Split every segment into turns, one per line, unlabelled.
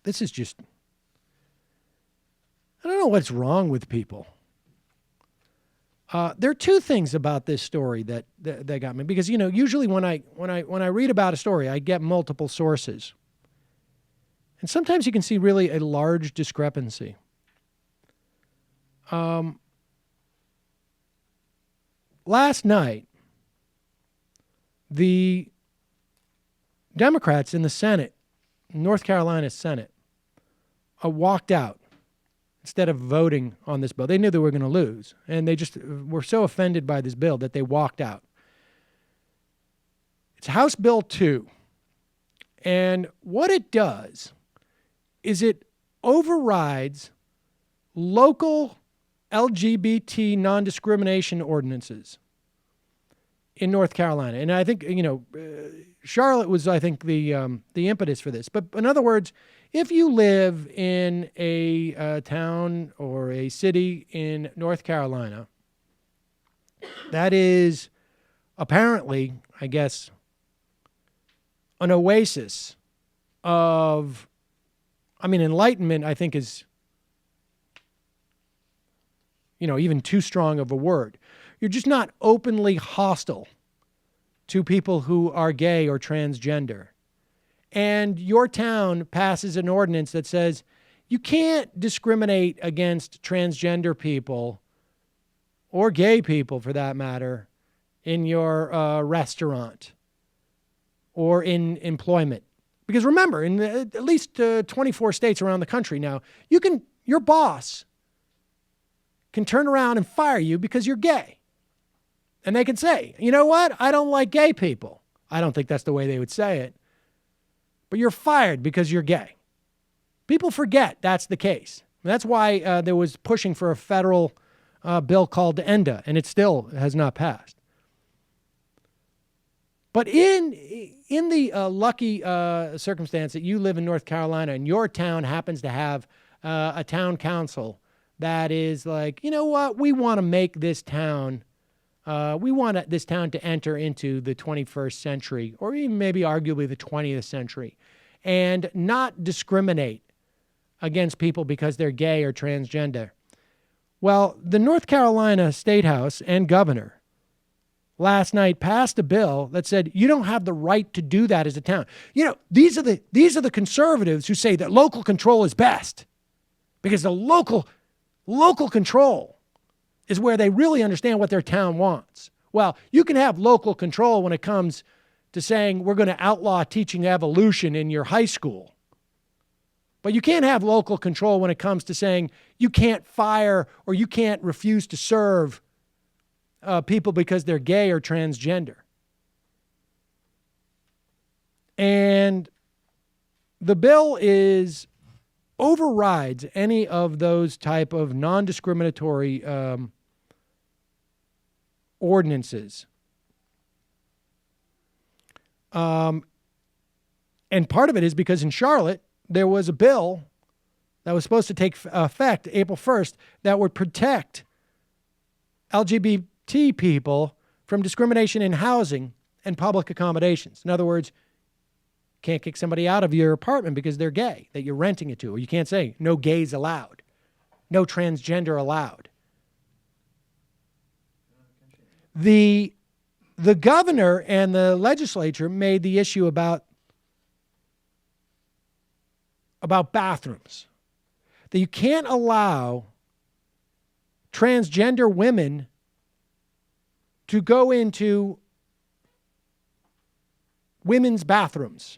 this is just, I don't know what's wrong with people. There are two things about this story that got me, because usually when I read about a story, I get multiple sources, and sometimes you can see really a large discrepancy. Last night, the Democrats in the Senate, North Carolina Senate, walked out instead of voting on this bill. They knew they were going to lose, and they just were so offended by this bill that they walked out. It's House Bill 2, and what it does is it overrides local LGBT non-discrimination ordinances in North Carolina. And I think, Charlotte was, I think, the impetus for this. But in other words, if you live in a town or a city in North Carolina, that is apparently, I guess, an oasis of, enlightenment, I think, is, even too strong of a word. You're just not openly hostile to people who are gay or transgender. And your town passes an ordinance that says you can't discriminate against transgender people or gay people, for that matter, in your restaurant or in employment. Because remember, in at least 24 states around the country now, your boss can turn around and fire you because you're gay. And they can say, you know what? I don't like gay people. I don't think that's the way they would say it. But you're fired because you're gay. People forget that's the case. That's why there was pushing for a federal bill called ENDA, and it still has not passed. But in the lucky circumstance that you live in North Carolina and your town happens to have a town council that is like, you know what, we want to make this town, this town to enter into the 21st century, or even maybe arguably the 20th century, and not discriminate against people because they're gay or transgender. Well, the North Carolina State House and governor last night passed a bill that said you don't have the right to do that as a town. These are the conservatives who say that local control is best, because the local control is where they really understand what their town wants. Well, you can have local control when it comes to saying we're going to outlaw teaching evolution in your high school. But you can't have local control when it comes to saying you can't fire or you can't refuse to serve people because they're gay or transgender. And the bill overrides any of those type of non-discriminatory ordinances. And part of it is because in Charlotte, there was a bill that was supposed to take effect April 1st that would protect LGBT people from discrimination in housing and public accommodations. In other words, can't kick somebody out of your apartment because they're gay, that you're renting it to, or you can't say no gays allowed, no transgender allowed. The governor and the legislature made the issue about bathrooms, that you can't allow transgender women to go into women's bathrooms,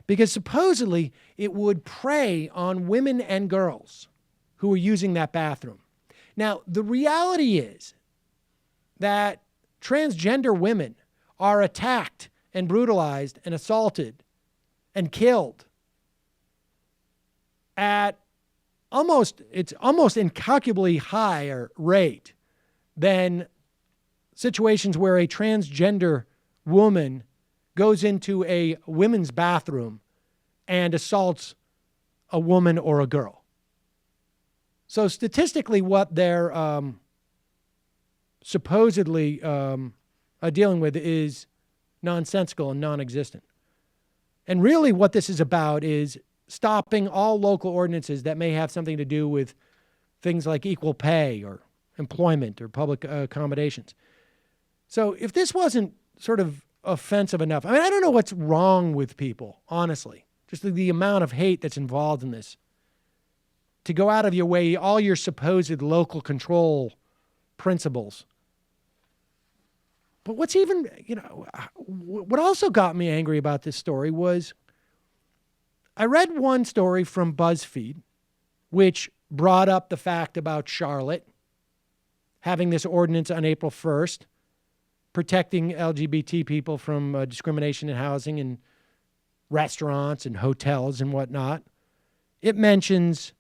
because supposedly it would prey on women and girls who are using that bathroom. Now, the reality is that transgender women are attacked and brutalized and assaulted and killed at almost incalculably higher rate than situations where a transgender woman goes into a women's bathroom and assaults a woman or a girl. So statistically, what they're supposedly dealing with is nonsensical and non-existent. And really what this is about is stopping all local ordinances that may have something to do with things like equal pay or employment or public accommodations. So if this wasn't sort of offensive enough, I mean, I don't know what's wrong with people, honestly. Just the amount of hate that's involved in this. To go out of your way, all your supposed local control principles. But what's even, what also got me angry about this story was I read one story from BuzzFeed, which brought up the fact about Charlotte having this ordinance on April 1st, protecting LGBT people from discrimination in housing and restaurants and hotels and whatnot. It mentions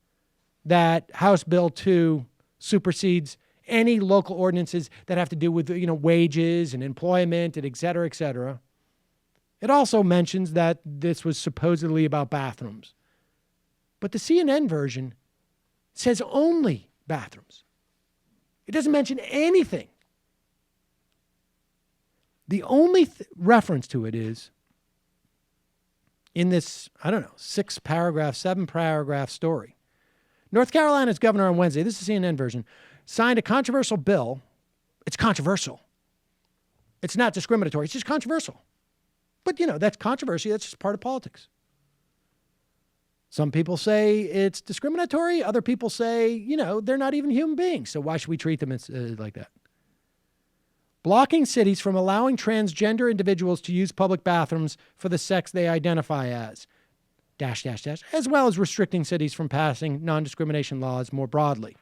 that House Bill 2 supersedes any local ordinances that have to do with, wages and employment and et cetera, et cetera. It also mentions that this was supposedly about bathrooms. But the CNN version says only bathrooms. It doesn't mention anything. The only reference to it is in this, 7-paragraph story. North Carolina's governor on Wednesday, this is the CNN version, signed a controversial bill. It's controversial. It's not discriminatory. It's just controversial. But, that's controversy. That's just part of politics. Some people say it's discriminatory. Other people say, they're not even human beings. So why should we treat them like that? Blocking cities from allowing transgender individuals to use public bathrooms for the sex they identify as, ... as well as restricting cities from passing non-discrimination laws more broadly.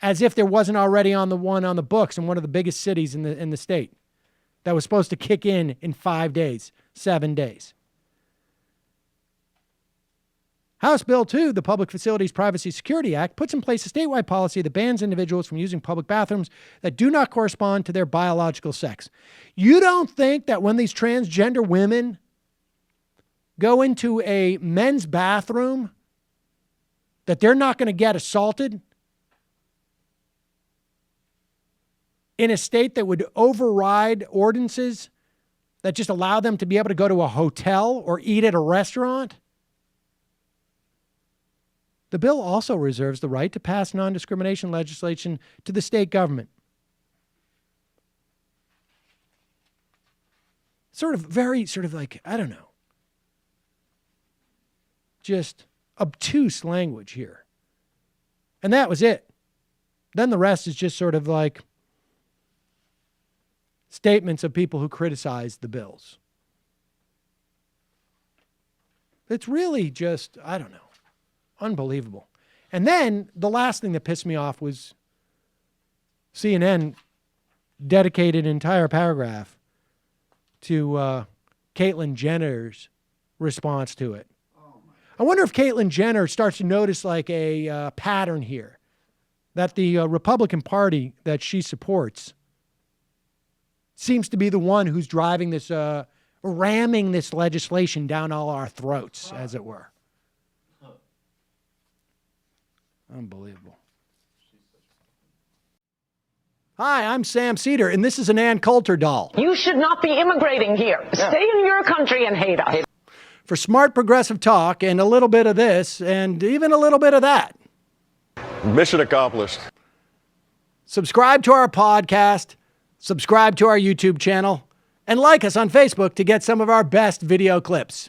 As if there wasn't already on the books in one of the biggest cities in the state that was supposed to kick in 5 days, 7 days. House Bill 2, the Public Facilities Privacy Security Act, puts in place a statewide policy that bans individuals from using public bathrooms that do not correspond to their biological sex. You don't think that when these transgender women go into a men's bathroom that they're not going to get assaulted in a state that would override ordinances that just allow them to be able to go to a hotel or eat at a restaurant? The bill also reserves the right to pass non-discrimination legislation to the state government. Just obtuse language here. And that was it. Then the rest is just sort of like statements of people who criticized the bills. It's really just, unbelievable. And then the last thing that pissed me off was CNN dedicated an entire paragraph to Caitlyn Jenner's response to it. I wonder if Caitlyn Jenner starts to notice like a pattern here, that the Republican Party that she supports seems to be the one who's driving this, ramming this legislation down all our throats, as it were. Unbelievable. Hi, I'm Sam Seder, and this is an Ann Coulter doll.
You should not be immigrating here. Yeah. Stay in your country and hate us.
For smart progressive talk and a little bit of this and even a little bit of that.
Mission accomplished.
Subscribe to our podcast, subscribe to our YouTube channel, and like us on Facebook to get some of our best video clips.